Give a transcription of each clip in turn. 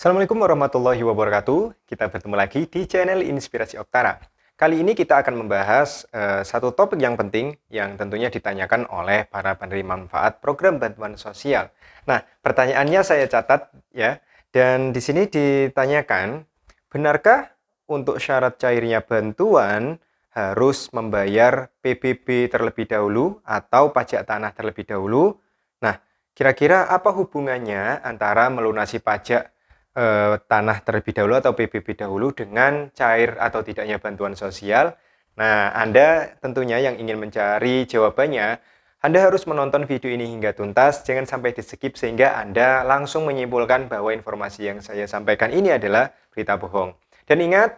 Assalamualaikum warahmatullahi wabarakatuh. Kita bertemu lagi di channel Inspirasi Oktara. Kali ini kita akan membahas satu topik yang penting yang tentunya ditanyakan oleh para penerima manfaat program bantuan sosial. Nah, pertanyaannya saya catat ya. Dan di sini ditanyakan, benarkah untuk syarat cairnya bantuan harus membayar PBB terlebih dahulu atau pajak tanah terlebih dahulu? Nah, kira-kira apa hubungannya antara melunasi pajak tanah terlebih dahulu atau PBB dahulu dengan cair atau tidaknya bantuan sosial? Nah, Anda tentunya yang ingin mencari jawabannya, Anda harus menonton video ini hingga tuntas, jangan sampai di-skip sehingga Anda langsung menyimpulkan bahwa informasi yang saya sampaikan ini adalah berita bohong. Dan ingat,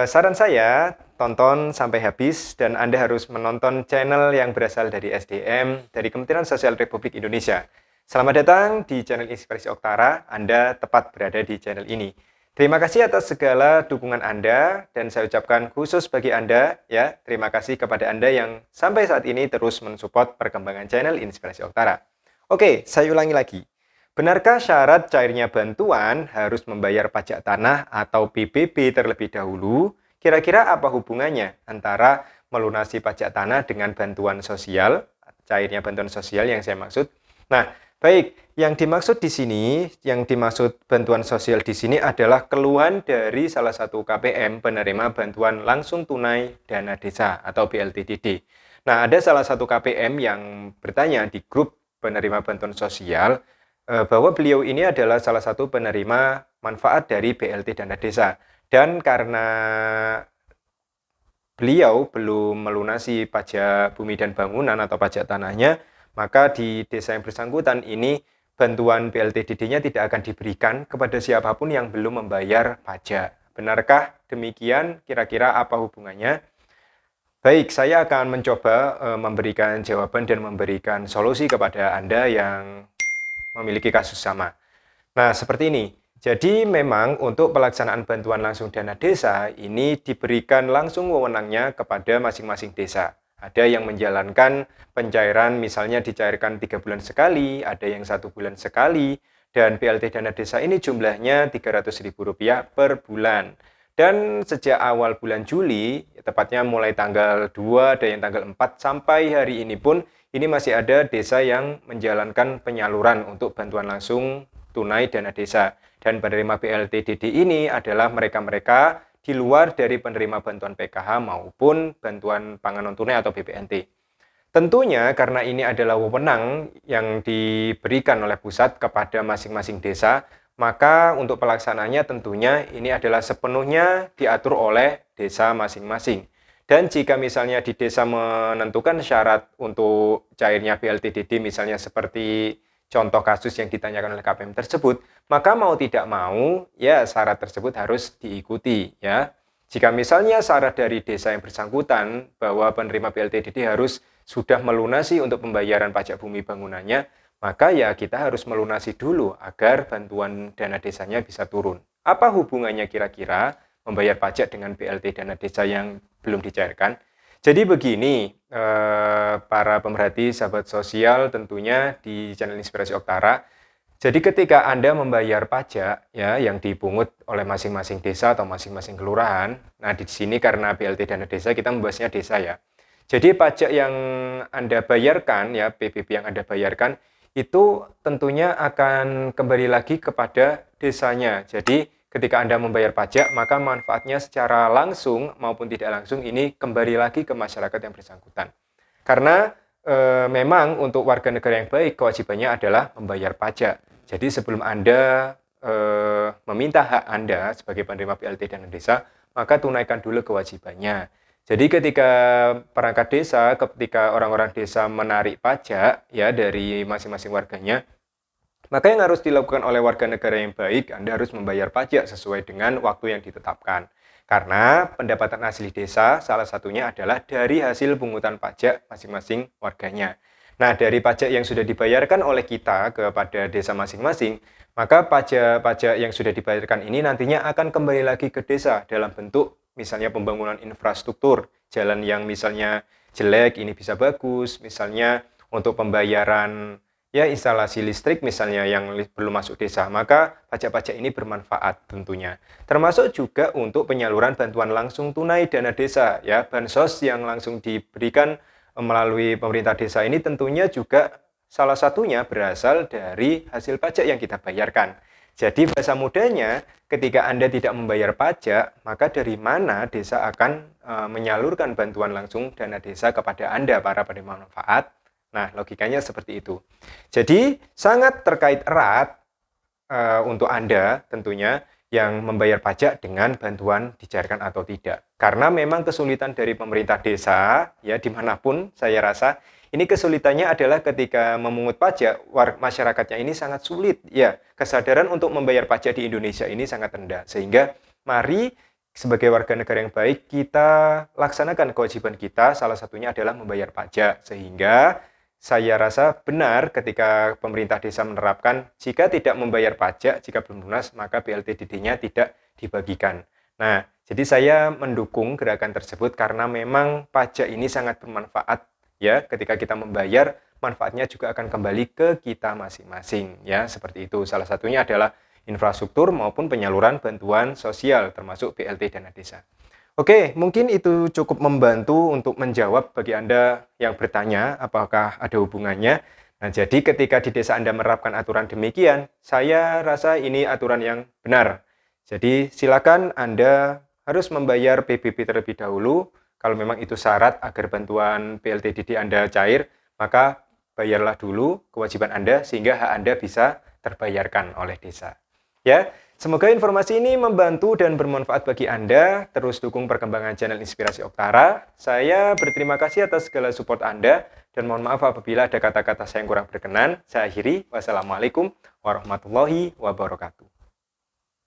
saran saya, tonton sampai habis dan Anda harus menonton channel yang berasal dari SDM, dari Kementerian Sosial Republik Indonesia. Selamat datang di channel Inspirasi Oktara, Anda tepat berada di channel ini. Terima kasih atas segala dukungan Anda dan saya ucapkan khusus bagi Anda ya, terima kasih kepada Anda yang sampai saat ini terus mensupport perkembangan channel Inspirasi Oktara. Oke, saya ulangi lagi. Benarkah syarat cairnya bantuan harus membayar pajak tanah atau PBB terlebih dahulu? Kira-kira apa hubungannya antara melunasi pajak tanah dengan bantuan sosial, cairnya bantuan sosial yang saya maksud? Nah, baik, yang dimaksud di sini, yang dimaksud bantuan sosial di sini adalah keluhan dari salah satu KPM penerima bantuan langsung tunai dana desa atau BLTDD. Nah, ada salah satu KPM yang bertanya di grup penerima bantuan sosial bahwa beliau ini adalah salah satu penerima manfaat dari BLT dana desa. Dan karena beliau belum melunasi pajak bumi dan bangunan atau pajak tanahnya, maka di desa yang bersangkutan ini bantuan BLTDD-nya tidak akan diberikan kepada siapapun yang belum membayar pajak. Benarkah demikian? Kira-kira apa hubungannya? Baik, saya akan mencoba memberikan jawaban dan memberikan solusi kepada Anda yang memiliki kasus sama. Nah, seperti ini. Jadi memang untuk pelaksanaan bantuan langsung dana desa ini diberikan langsung wewenangnya kepada masing-masing desa. Ada yang menjalankan pencairan misalnya dicairkan 3 bulan sekali, ada yang 1 bulan sekali, dan BLT dana desa ini jumlahnya Rp300.000 per bulan. Dan sejak awal bulan Juli, tepatnya mulai tanggal 2, ada yang tanggal 4, sampai hari ini pun, ini masih ada desa yang menjalankan penyaluran untuk bantuan langsung tunai dana desa. Dan penerima BLTDD ini adalah mereka-mereka di luar dari penerima bantuan PKH maupun bantuan pangan non-tunai atau BPNT. Tentunya karena ini adalah wewenang yang diberikan oleh pusat kepada masing-masing desa, maka untuk pelaksanaannya tentunya ini adalah sepenuhnya diatur oleh desa masing-masing. Dan jika misalnya di desa menentukan syarat untuk cairnya BLTDD misalnya seperti contoh kasus yang ditanyakan oleh KPM tersebut, maka mau tidak mau, ya syarat tersebut harus diikuti. Ya. Jika misalnya syarat dari desa yang bersangkutan bahwa penerima BLTDD harus sudah melunasi untuk pembayaran pajak bumi bangunannya, maka ya kita harus melunasi dulu agar bantuan dana desanya bisa turun. Apa hubungannya kira-kira membayar pajak dengan BLT dana desa yang belum dicairkan? Jadi begini, para pemerhati sahabat sosial tentunya di channel Inspirasi Oktara. Jadi ketika Anda membayar pajak ya yang dipungut oleh masing-masing desa atau masing-masing kelurahan, nah di sini karena BLT dana desa kita membahasnya desa ya. Jadi pajak yang Anda bayarkan ya, PBB yang Anda bayarkan itu tentunya akan kembali lagi kepada desanya. Jadi ketika Anda membayar pajak, maka manfaatnya secara langsung maupun tidak langsung ini kembali lagi ke masyarakat yang bersangkutan. Karena memang untuk warga negara yang baik, kewajibannya adalah membayar pajak. Jadi sebelum Anda meminta hak Anda sebagai penerima BLT dana desa, maka tunaikan dulu kewajibannya. Jadi ketika perangkat desa, ketika orang-orang desa menarik pajak ya dari masing-masing warganya, maka yang harus dilakukan oleh warga negara yang baik, Anda harus membayar pajak sesuai dengan waktu yang ditetapkan. Karena pendapatan asli desa salah satunya adalah dari hasil pungutan pajak masing-masing warganya. Nah, dari pajak yang sudah dibayarkan oleh kita kepada desa masing-masing, maka pajak-pajak yang sudah dibayarkan ini nantinya akan kembali lagi ke desa dalam bentuk misalnya pembangunan infrastruktur, jalan yang misalnya jelek ini bisa bagus, misalnya untuk pembayaran ya instalasi listrik misalnya yang belum masuk desa, maka pajak-pajak ini bermanfaat tentunya. Termasuk juga untuk penyaluran bantuan langsung tunai dana desa, ya bansos yang langsung diberikan melalui pemerintah desa ini tentunya juga salah satunya berasal dari hasil pajak yang kita bayarkan. Jadi bahasa mudahnya, ketika Anda tidak membayar pajak, maka dari mana desa akan menyalurkan bantuan langsung dana desa kepada Anda, para penerima manfaat? Nah, logikanya seperti itu. Jadi, sangat terkait erat untuk Anda tentunya yang membayar pajak dengan bantuan dicairkan atau tidak. Karena memang kesulitan dari pemerintah desa, ya dimanapun saya rasa, ini kesulitannya adalah ketika memungut pajak, masyarakatnya ini sangat sulit. Ya, kesadaran untuk membayar pajak di Indonesia ini sangat rendah. Sehingga mari sebagai warga negara yang baik, kita laksanakan kewajiban kita, salah satunya adalah membayar pajak. Sehingga saya rasa benar ketika pemerintah desa menerapkan jika tidak membayar pajak, jika belum lunas, maka BLT-DD-nya tidak dibagikan. Nah, jadi saya mendukung gerakan tersebut karena memang pajak ini sangat bermanfaat ya. Ketika kita membayar, manfaatnya juga akan kembali ke kita masing-masing ya, seperti itu. Salah satunya adalah infrastruktur maupun penyaluran bantuan sosial termasuk BLT dana desa. Oke, mungkin itu cukup membantu untuk menjawab bagi Anda yang bertanya apakah ada hubungannya. Nah, jadi ketika di desa Anda menerapkan aturan demikian, saya rasa ini aturan yang benar. Jadi silakan Anda harus membayar PBB terlebih dahulu. Kalau memang itu syarat agar bantuan BLT-DD Anda cair, maka bayarlah dulu kewajiban Anda sehingga hak Anda bisa terbayarkan oleh desa. Ya, semoga informasi ini membantu dan bermanfaat bagi Anda. Terus dukung perkembangan channel Inspirasi Oktara. Saya berterima kasih atas segala support Anda dan mohon maaf apabila ada kata-kata saya yang kurang berkenan. Saya akhiri. Wassalamualaikum warahmatullahi wabarakatuh.